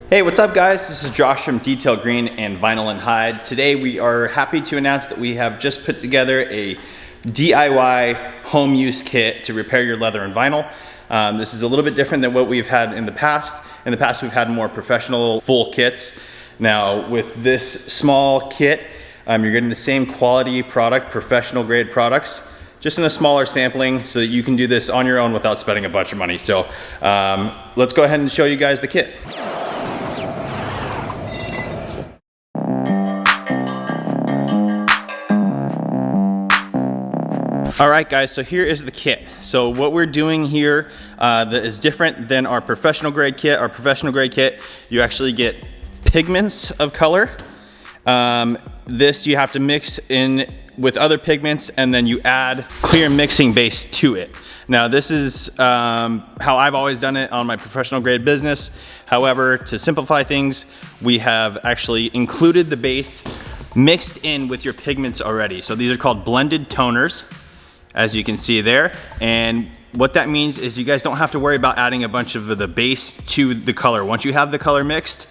Hey, what's up guys? This is Josh from Detail Green and Vinyl and Hide. Today we are happy to announce that we have just put together a DIY home use kit to repair your leather and vinyl. This is a little bit different than what we've had in the past. In the past we've had more professional full kits. Now with this small kit, you're getting the same quality product, professional grade products, just in a smaller sampling so that you can do this on your own without spending a bunch of money. So let's go ahead and show you guys the kit. All right guys, so here is the kit. So what we're doing here that is different than our professional grade kit. Our professional grade kit, you actually get pigments of color. This you have to mix in with other pigments and then you add clear mixing base to it. Now this is how I've always done it on my professional grade business. However, to simplify things, we have actually included the base mixed in with your pigments already. So these are called blended toners, as you can see there. And what that means is you guys don't have to worry about adding a bunch of the base to the color. Once you have the color mixed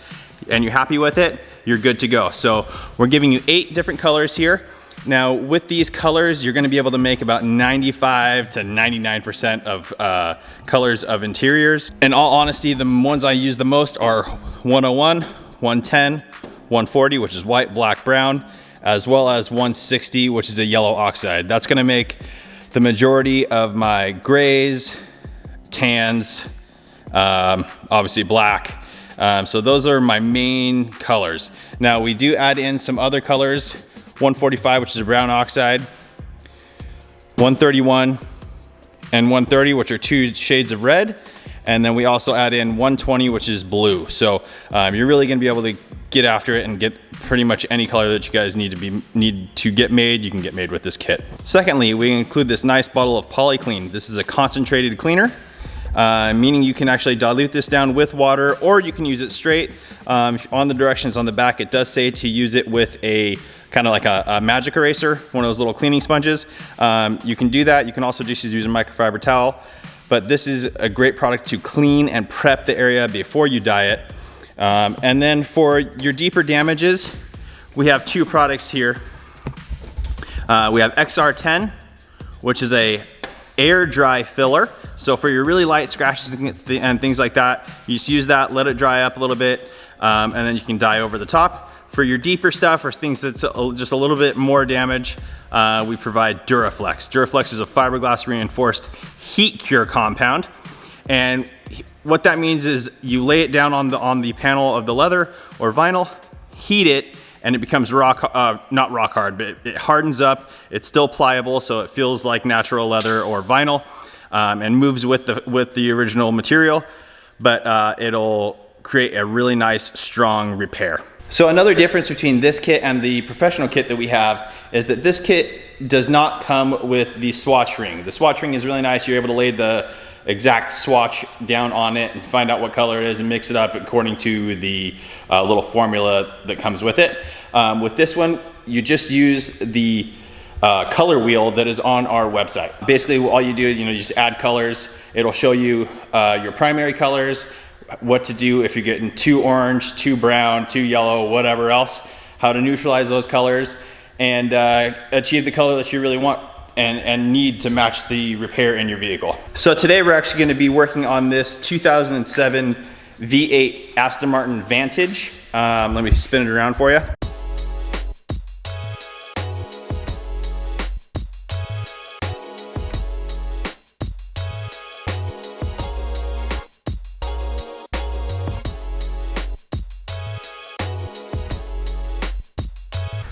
and you're happy with it, you're good to go. So we're giving you 8 different colors here. Now with these colors, you're gonna be able to make about 95 to 99% of colors of interiors. In all honesty, the ones I use the most are 101, 110, 140, which is white, black, brown, as well as 160, which is a yellow oxide. That's gonna make the majority of my grays, tans, obviously black. So those are my main colors. Now we do add in some other colors, 145, which is a brown oxide, 131 and 130, which are 2 shades of red. And then we also add in 120, which is blue. So you're really gonna be able to get after it and get pretty much any color that you guys need to get made, you can get made with this kit. Secondly, we include this nice bottle of Polyclean. This is a concentrated cleaner, meaning you can actually dilute this down with water or you can use it straight. On the directions on the back, it does say to use it with a kind of like a magic eraser, one of those little cleaning sponges. You can do that. You can also just use a microfiber towel, but this is a great product to clean and prep the area before you dye it. And then for your deeper damages, we have 2 products here. We have XR10, which is a air dry filler. So for your really light scratches and things like that, you just use that, let it dry up a little bit, and then you can dye over the top. For your deeper stuff or things that's just a little bit more damage, we provide Duraflex. Duraflex is a fiberglass reinforced heat cure compound. And what that means is you lay it down on the panel of the leather or vinyl, heat it, and it becomes not rock hard, but it hardens up. It's still pliable, so it feels like natural leather or vinyl, and moves with the original material, but it'll create a really nice, strong repair. So another difference between this kit and the professional kit that we have is that this kit does not come with the swatch ring. The swatch ring is really nice. You're able to lay the exact swatch down on it and find out what color it is and mix it up according to the little formula that comes with it. With this one, you just use the color wheel that is on our website. Basically, all you do, you just add colors. It'll show you your primary colors, what to do if you're getting too orange, too brown, too yellow, whatever else, how to neutralize those colors and achieve the color that you really want and need to match the repair in your vehicle. So today we're actually going to be working on this 2007 V8 Aston Martin Vantage. Let me spin it around for you.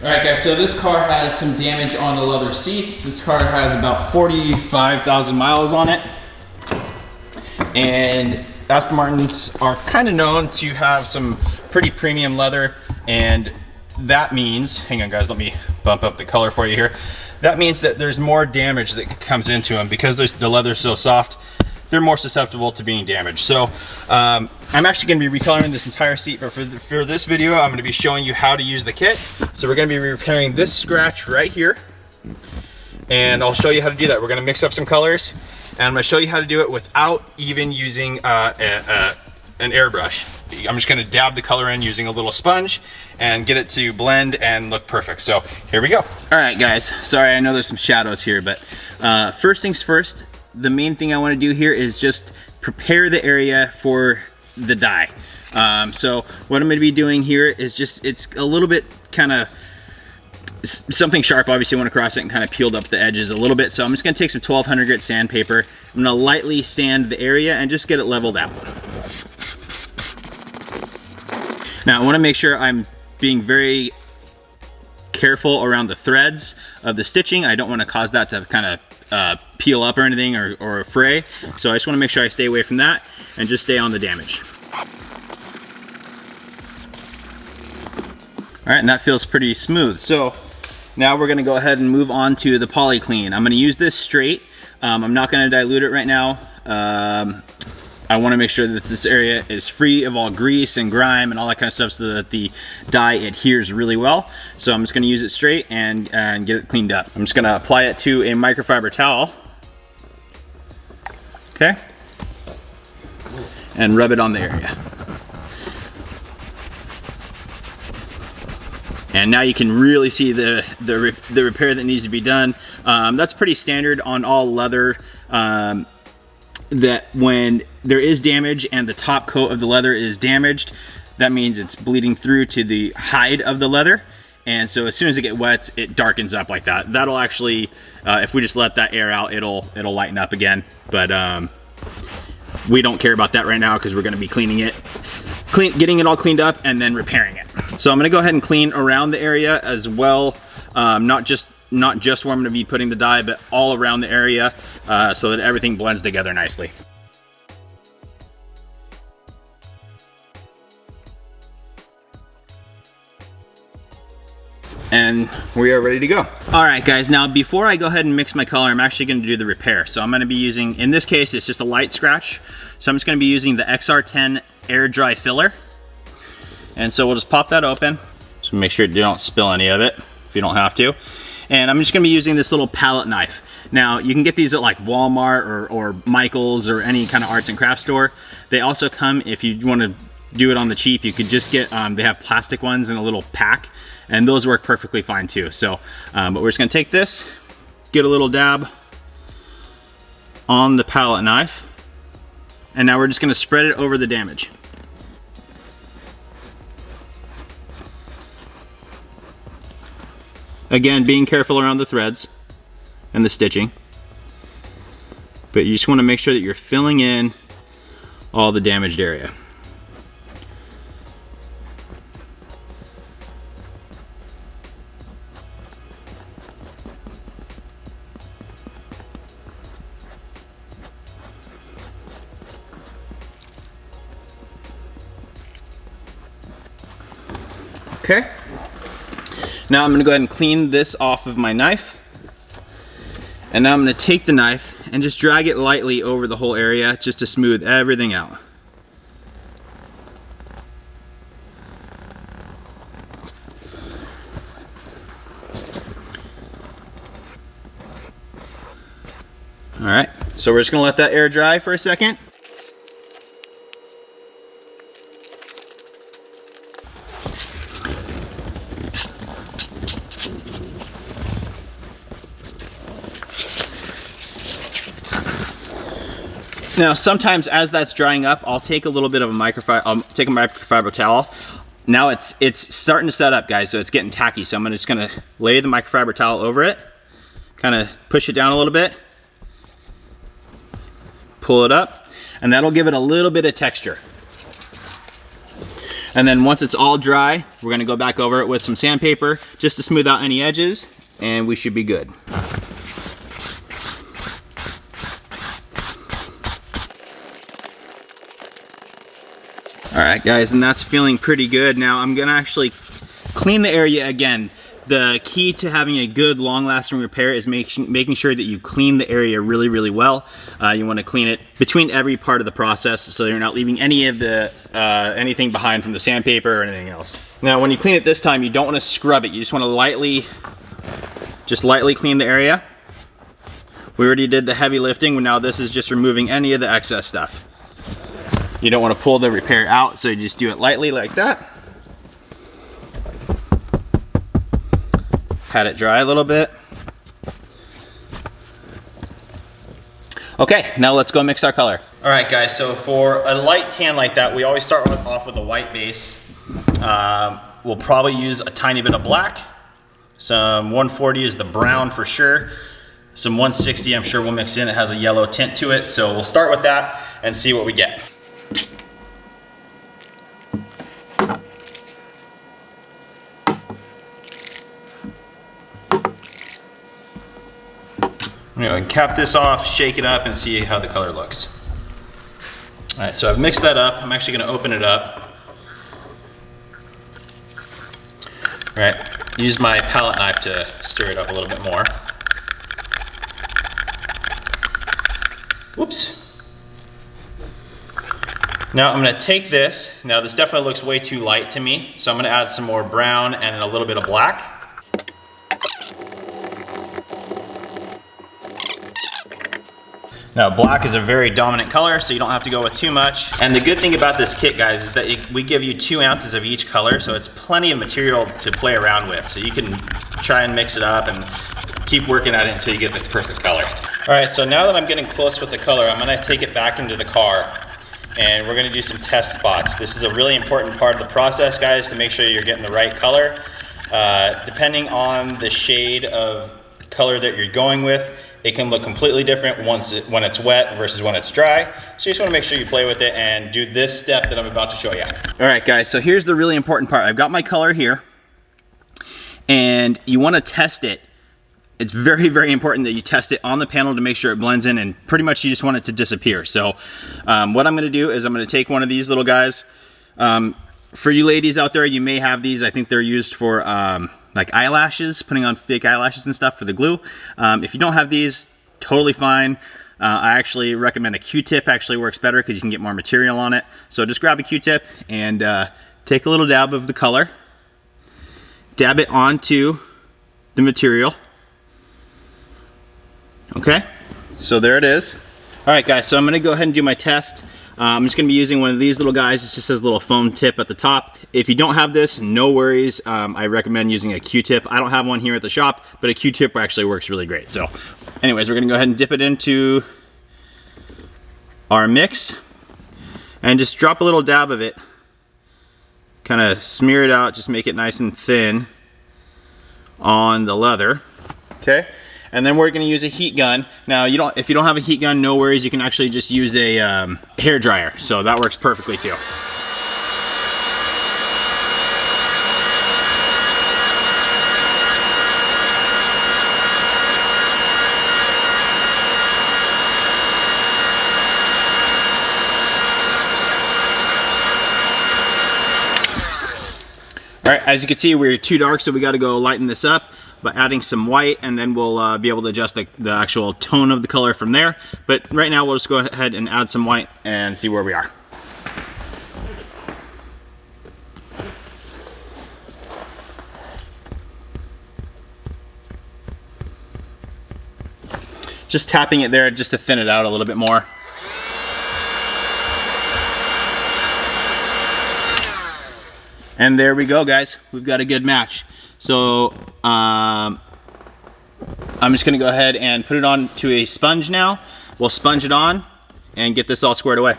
All right guys, so this car has some damage on the leather seats. This car has about 45,000 miles on it. And Aston Martins are kind of known to have some pretty premium leather, and that means, hang on guys, let me bump up the color for you here. That means that there's more damage that comes into them because the leather's so soft. They're more susceptible to being damaged. So I'm actually gonna be recoloring this entire seat, but for this video, I'm gonna be showing you how to use the kit. So we're gonna be repairing this scratch right here, and I'll show you how to do that. We're gonna mix up some colors, and I'm gonna show you how to do it without even using an an airbrush. I'm just gonna dab the color in using a little sponge and get it to blend and look perfect. So here we go. All right, guys, sorry, I know there's some shadows here, but first things first, the main thing I wanna do here is just prepare the area for the dye. So what I'm gonna be doing here is just, it's a little bit kind of something sharp. Obviously want to cross it and kind of peeled up the edges a little bit. So I'm just going to take some 1200 grit sandpaper. I'm going to lightly sand the area and just get it leveled out. Now I want to make sure I'm being very careful around the threads of the stitching. I don't want to cause that to kind of peel up or anything or fray. So I just want to make sure I stay away from that and just stay on the damage. All right, and that feels pretty smooth. So now we're gonna go ahead and move on to the poly clean. I'm gonna use this straight. I'm not gonna dilute it right now. I wanna make sure that this area is free of all grease and grime and all that kind of stuff so that the dye adheres really well. So I'm just gonna use it straight and get it cleaned up. I'm just gonna apply it to a microfiber towel. Okay? And rub it on the area. And now you can really see the repair that needs to be done. That's pretty standard on all leather, that when there is damage and the top coat of the leather is damaged, that means it's bleeding through to the hide of the leather. And so as soon as it gets wet, it darkens up like that. That'll actually, if we just let that air out, it'll lighten up again. But we don't care about that right now because we're gonna be cleaning it, getting it all cleaned up and then repairing it. So I'm gonna go ahead and clean around the area as well, not just where I'm gonna be putting the dye, but all around the area so that everything blends together nicely. And we are ready to go. All right, guys, now before I go ahead and mix my color, I'm actually gonna do the repair. So I'm gonna be using, in this case, it's just a light scratch. So I'm just gonna be using the XR10 air dry filler. And so we'll just pop that open. So make sure you don't spill any of it if you don't have to. And I'm just gonna be using this little palette knife. Now you can get these at like Walmart or Michael's or any kind of arts and crafts store. They also come, if you wanna do it on the cheap, you could just get, they have plastic ones in a little pack and those work perfectly fine too. So, but we're just gonna take this, get a little dab on the palette knife. And now we're just gonna spread it over the damage. Again, being careful around the threads and the stitching. But you just wanna make sure that you're filling in all the damaged area. Okay. Now I'm gonna go ahead and clean this off of my knife. And now I'm gonna take the knife and just drag it lightly over the whole area just to smooth everything out. All right, so we're just gonna let that air dry for a second. Now, sometimes as that's drying up, I'll take a little bit of a microfiber towel. Now it's starting to set up, guys, so it's getting tacky. So I'm just gonna lay the microfiber towel over it, kind of push it down a little bit, pull it up, and that'll give it a little bit of texture. And then once it's all dry, we're gonna go back over it with some sandpaper just to smooth out any edges, and we should be good. All right, guys, and that's feeling pretty good. Now I'm gonna actually clean the area again. The key to having a good long-lasting repair is making sure that you clean the area really, really well. You wanna clean it between every part of the process so you're not leaving any of the anything behind from the sandpaper or anything else. Now, when you clean it this time, you don't wanna scrub it. You just wanna lightly clean the area. We already did the heavy lifting. Now this is just removing any of the excess stuff. You don't want to pull the repair out, so you just do it lightly like that. Pat it dry a little bit. Okay, now let's go mix our color. All right, guys, so for a light tan like that, we always start off with a white base. We'll probably use a tiny bit of black. Some 140 is the brown for sure. Some 160 I'm sure we'll mix in. It has a yellow tint to it. So we'll start with that and see what we get. I'm gonna cap this off, shake it up, and see how the color looks. All right, so I've mixed that up. I'm actually gonna open it up. All right, use my palette knife to stir it up a little bit more. Whoops. Now I'm gonna take this. Now this definitely looks way too light to me, so I'm gonna add some more brown and a little bit of black. Now black is a very dominant color, so you don't have to go with too much. And the good thing about this kit, guys, is that we give you 2 ounces of each color, so it's plenty of material to play around with. So you can try and mix it up and keep working at it until you get the perfect color. All right, so now that I'm getting close with the color, I'm gonna take it back into the car and we're gonna do some test spots. This is a really important part of the process, guys, to make sure you're getting the right color. Depending on the shade of color that you're going with, it can look completely different when it's wet versus when it's dry. So you just wanna make sure you play with it and do this step that I'm about to show you. All right, guys, so here's the really important part. I've got my color here, and you wanna test it. It's very, very important that you test it on the panel to make sure it blends in, and pretty much you just want it to disappear. So what I'm gonna do is I'm gonna take one of these little guys. For you ladies out there, you may have these. I think they're used for like eyelashes, putting on fake eyelashes and stuff for the glue. If you don't have these, totally fine. I actually recommend a Q-tip. Actually works better because you can get more material on it. So just grab a Q-tip and take a little dab of the color. Dab it onto the material. Okay, so there it is. All right, guys, so I'm gonna go ahead and do my test. I'm just gonna be using one of these little guys. It just has a little foam tip at the top. If you don't have this, no worries. I recommend using a Q-tip. I don't have one here at the shop, but a Q-tip actually works really great. So anyways, we're gonna go ahead and dip it into our mix and just drop a little dab of it. Kind of smear it out, just make it nice and thin on the leather, okay? And then we're gonna use a heat gun. Now, if you don't have a heat gun, no worries. You can actually just use a hair dryer. So that works perfectly too. All right, as you can see, we're too dark, so we gotta go lighten this up by adding some white, and then we'll be able to adjust the actual tone of the color from there. But right now we'll just go ahead and add some white and see where we are. Just tapping it there just to thin it out a little bit more. And there we go, guys. We've got a good match. So I'm just gonna go ahead and put it on to a sponge now. We'll sponge it on and get this all squared away.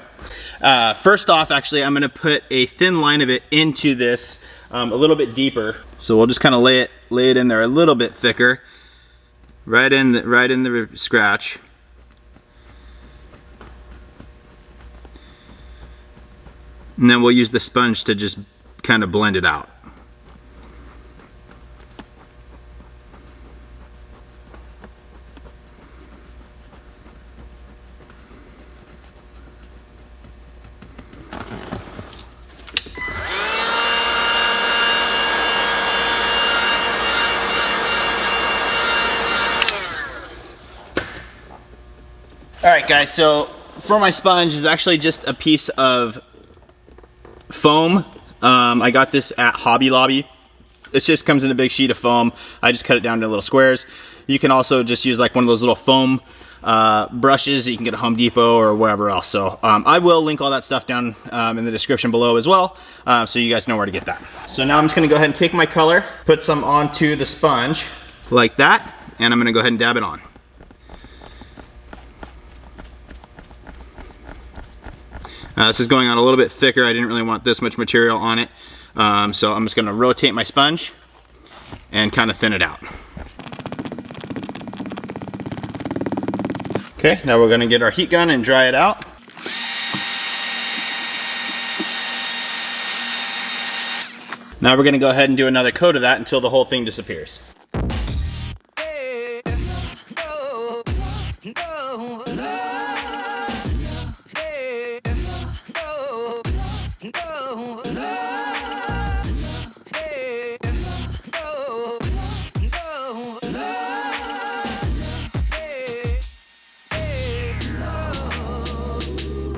First off, actually, I'm gonna put a thin line of it into this a little bit deeper. So we'll just kind of lay it in there a little bit thicker, right in the scratch. And then we'll use the sponge to just kind of blend it out. All right, guys, so for my sponge is actually just a piece of foam. I got this at Hobby Lobby. This just comes in a big sheet of foam. I just cut it down into little squares. You can also just use like one of those little foam brushes that you can get at Home Depot or wherever else. So I will link all that stuff down in the description below as well, so you guys know where to get that. So now I'm just gonna go ahead and take my color, put some onto the sponge like that, and I'm gonna go ahead and dab it on. This is going on a little bit thicker. I didn't really want this much material on it. So I'm just gonna rotate my sponge and kind of thin it out. Okay, now we're gonna get our heat gun and dry it out. Now we're gonna go ahead and do another coat of that until the whole thing disappears.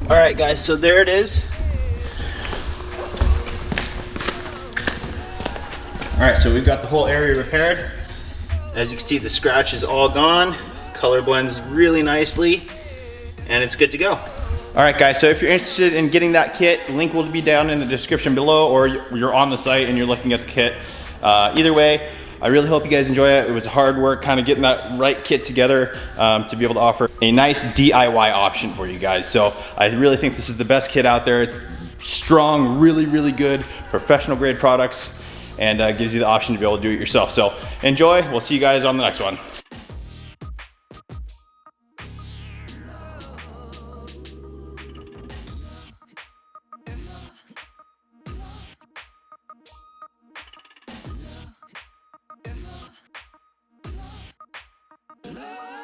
All right, guys, so there it is. All right, so we've got the whole area repaired. As you can see, the scratch is all gone. Color blends really nicely, and it's good to go. All right, guys, so if you're interested in getting that kit, link will be down in the description below, or you're on the site and you're looking at the kit. Either way, I really hope you guys enjoy it. It was hard work kind of getting that right kit together to be able to offer a nice DIY option for you guys. So I really think this is the best kit out there. It's strong, really, really good, professional grade products, and gives you the option to be able to do it yourself. So enjoy, we'll see you guys on the next one. Love.